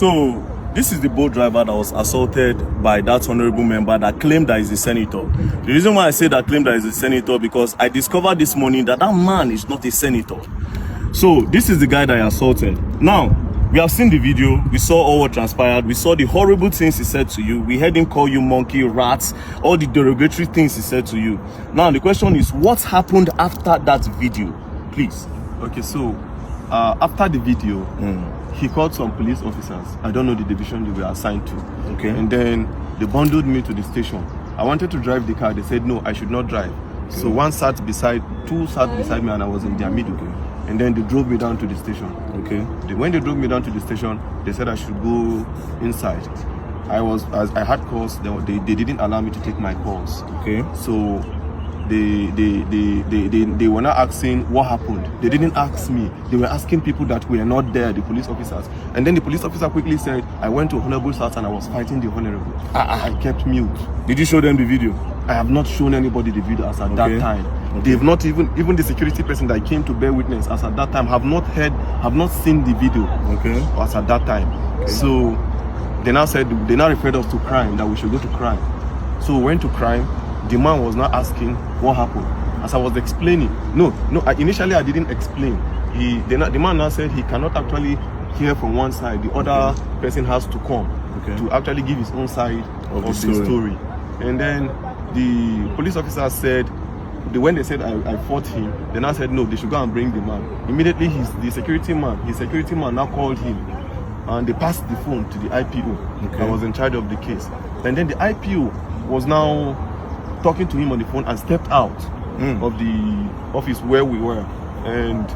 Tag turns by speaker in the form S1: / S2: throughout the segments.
S1: So this is the boat driver that was assaulted by that honorable member that claimed that he's a senator. The reason why I say that claimed that he's a senator, because I discovered this morning that that man is not a senator. So this is the guy that I assaulted. Now, we have seen the video, we saw all what transpired, we saw the horrible things he said to you, we heard him call you monkey, rats, all the derogatory things he said to you. Now the question is, what happened after that video? Please.
S2: Okay, so after the video, he called some police officers. I don't know the division they were assigned to.
S1: Okay.
S2: And then they bundled me to the station. I wanted to drive the car. They said no, I should not drive. Okay. So two sat beside me, and I was in their middle. Okay. And then they drove me down to the station. Okay. When they drove me down to the station, they said I should go inside. I had calls. They didn't allow me to take my calls.
S1: Okay.
S2: So they were not asking what happened. They didn't ask me. They were asking people that were not there, the police officers. And then the police officer quickly said, I went to Honourable's house and I was fighting the Honourable. I kept mute.
S1: Did you show them the video?
S2: I have not shown anybody the video as at that time. Okay. They've not even the security person that came to bear witness as at that time have not seen the video. Okay. As at that time. Okay. So they now referred us to crime, that we should go to crime. So we went to crime. The man was not asking what happened. As I was explaining, initially I didn't explain. The man now said he cannot actually hear from one side. The other person has to come to actually give his own side of the story. And then the police officer said, when they said I fought him, they now said no, they should go and bring the man. Immediately his security man now called him, and they passed the phone to the IPO that was in charge of the case. And then the IPO was now talking to him on the phone and stepped out of the office where we were. And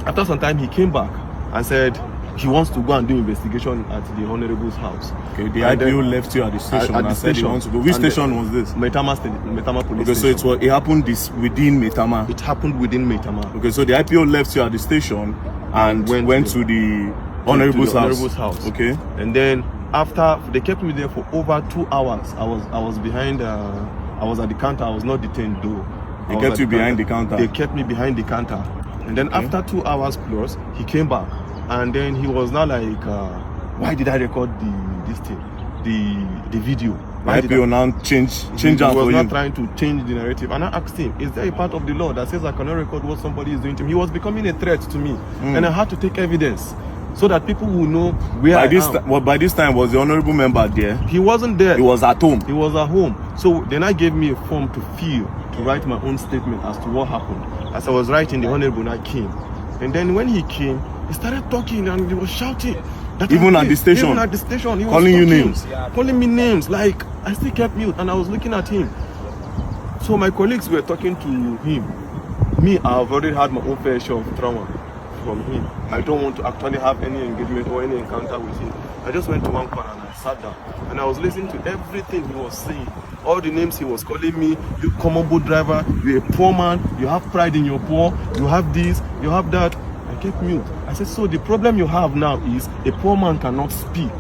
S2: after some time, he came back and said he wants to go and do investigation at the Honourable's house. Okay, the
S1: IPO left you at the station and said he wants to go. Which station was this?
S2: Maitama police station.
S1: So it happened within Maitama?
S2: It happened within Maitama.
S1: Okay, so the IPO left you at the station and went to the Honourable's house. Okay.
S2: And then after, they kept me there for over 2 hours. I was behind I was at the counter. I was not detained though.
S1: They kept you behind the counter?
S2: They kept me behind the counter. And then after 2 hours plus, he came back. And then he was now like, why did I record the video?
S1: Why did I now change out for you? He
S2: was not trying to change the narrative. And I asked him, is there a part of the law that says I cannot record what somebody is doing to me? He was becoming a threat to me. And I had to take evidence, so that people will know where I am.
S1: By this time, was the honourable member there?
S2: He wasn't there.
S1: He was at home.
S2: He was at home. So then I gave me a form to fill, to write my own statement as to what happened. As I was writing, the honourable I came. And then when he came, he started talking and he was shouting.
S1: Even at the station?
S2: Even at the station. He was
S1: calling you names?
S2: Calling me names. Like, I still kept mute and I was looking at him. So my colleagues were talking to him. Me, I've already had my own fair share of trauma from him. I don't want to actually have any engagement or any encounter with him. I just went to one corner and I sat down and I was listening to everything he was saying. All the names he was calling me: you common boat driver, you're a poor man, you have pride in your poor, you have this, you have that. I kept mute. I said, so the problem you have now is a poor man cannot speak,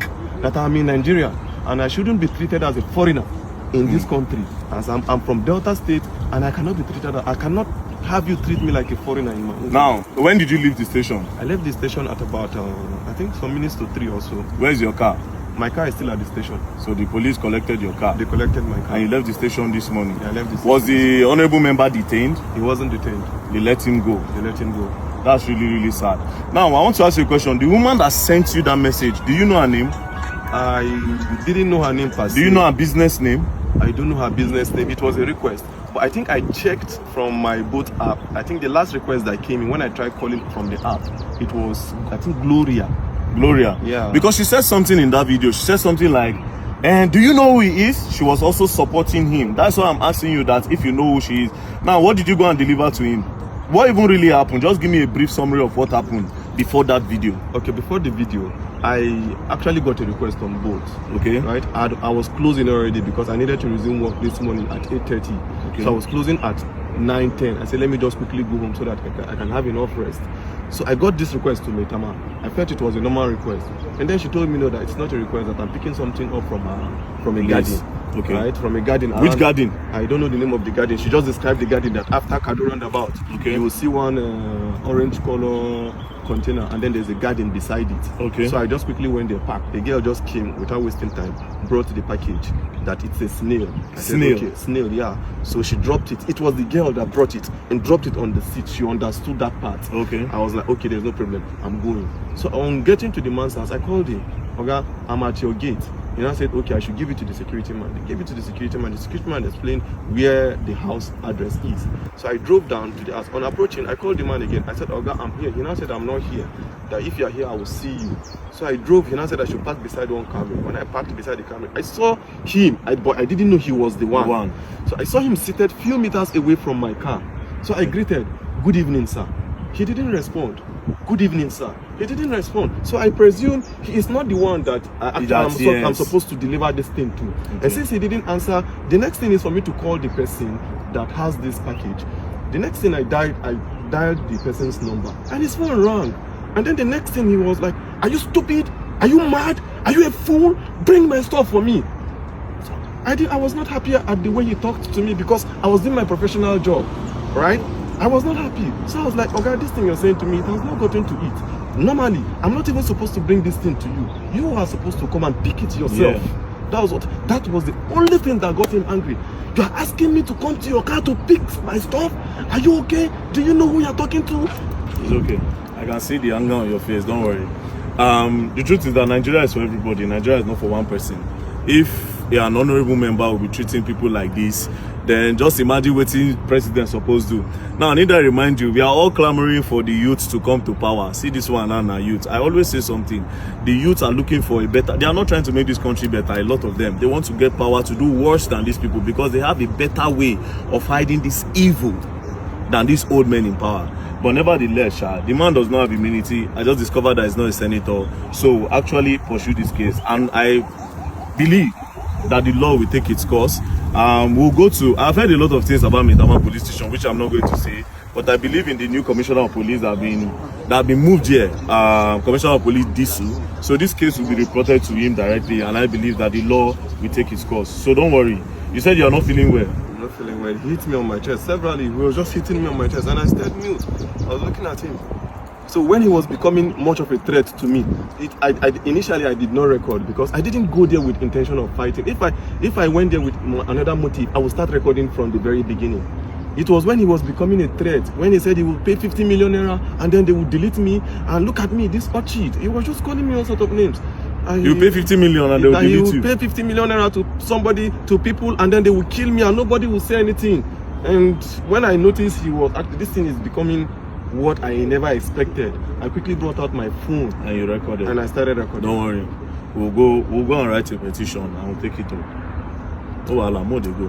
S2: that I'm in Nigeria and I shouldn't be treated as a foreigner in this country, as I'm from Delta State, and I cannot be treated, I cannot have you treat me like a foreigner in my own.
S1: Now, when did you leave the station?
S2: I left the station at about, I think some minutes to 3 or so.
S1: Where's your car?
S2: My car is still at the station.
S1: So the police collected your car?
S2: They collected my car.
S1: And you left the station this morning?
S2: Yeah, I left the station.
S1: Was the honourable member detained?
S2: He wasn't detained.
S1: They let him go?
S2: They let him go.
S1: That's really, really sad. Now, I want to ask you a question. The woman that sent you that message, do you know her name?
S2: I didn't know her name per se.
S1: Do you know her business name?
S2: I don't know her business name. It was a request. But I think I checked from my boat app. I think the last request that came in when I tried calling from the app, it was, I think, Gloria. Yeah.
S1: Because she said something in that video. She said something like, and do you know who he is? She was also supporting him. That's why I'm asking you that if you know who she is. Now, what did you go and deliver to him? What even really happened? Just give me a brief summary of what happened before that video.
S2: Okay, before the video, I actually got a request on boat.
S1: Okay.
S2: Right? I was closing already because I needed to resume work this morning at 8:30. Okay. So I was closing at 9:10. I said, let me just quickly go home so that I can have enough rest. So I got this request to Maitama. I felt it was a normal request. And then she told me, no, that it's not a request, that I'm picking something up from a garden.
S1: Okay.
S2: Right? From a garden.
S1: Which garden?
S2: I don't know the name of the garden. She just described the garden that after Kado roundabout, you will see one orange color container, and then there's a garden beside it.
S1: Okay.
S2: So I just quickly went there, parked. The girl just came without wasting time, brought the package, that it's a snail. I said,
S1: Snail?
S2: okay, snail, yeah. So she dropped it. It was the girl that brought it and dropped it on the seat. She understood that part.
S1: Okay.
S2: I was like, okay, there's no problem. I'm going. So on getting to the man's house, I called him. Okay, I'm at your gate. And I said, okay, I should give it to the security man. They gave it to the security man. The security man explained where the house address is. So I drove down to the house. On approaching, I called the man again. I said, Oga, I'm here. He now said, I'm not here. That if you're here, I will see you. So I drove. He now said I should park beside one car. When I parked beside the car, I saw him, but I didn't know he was the one. So I saw him seated few meters away from my car. So I greeted, good evening, sir. He didn't respond. Good evening, sir. He didn't respond. So I presume he is not the one that I'm supposed to deliver this thing to. Okay. And since he didn't answer, the next thing is for me to call the person that has this package. The next thing I dialed the person's number, and his phone rang. And then the next thing he was like, are you stupid? Are you mad? Are you a fool? Bring my stuff for me. So I was not happy at the way he talked to me because I was doing my professional job, right? I was not happy. So I was like, okay, this thing you're saying to me, it has not gotten to it. Normally, I'm not even supposed to bring this thing to you. You are supposed to come and pick it yourself. Yeah. That was the only thing that got him angry. You are asking me to come to your car to pick my stuff? Are you okay? Do you know who you're talking to?
S1: It's okay. I can see the anger on your face, don't worry. The truth is that Nigeria is for everybody. Nigeria is not for one person. If an honourable member will be treating people like this, then just imagine what the president is supposed to do. Now, I need to remind you, we are all clamoring for the youth to come to power. See this one and our youth. I always say something. The youth are looking for a better. They are not trying to make this country better, a lot of them. They want to get power to do worse than these people because they have a better way of hiding this evil than these old men in power. But nevertheless, the man does not have immunity. I just discovered that he's not a senator. So actually pursue this case. And I believe that the law will take its course. We'll go to, I've heard a lot of things about Maitama police station, which I'm not going to say, but I believe in the new commissioner of police that have been moved here, commissioner of police Disu. So this case will be reported to him directly, and I believe that the law will take its course. So don't worry. You said you are not feeling well.
S2: I'm not feeling well. He hit me on my chest severally. He was just hitting me on my chest, and I stayed mute. I was looking at him. So when he was becoming much of a threat to me, initially I did not record because I didn't go there with intention of fighting. If I went there with another motive, I would start recording from the very beginning. It was when he was becoming a threat, when he said he would pay 50 million naira and then they would delete me, and look at me, this cheat. He was just calling me all sorts of names.
S1: You pay 50 million and they will delete you.
S2: He will pay 50 million naira to somebody, to people, and then they will kill me and nobody will say anything. And when I noticed he was actually, this thing is becoming what I never expected, I quickly brought out my phone
S1: and you recorded.
S2: And I started recording.
S1: Don't worry, we'll go and write a petition and we'll take it up. Oh, Allah, more they go.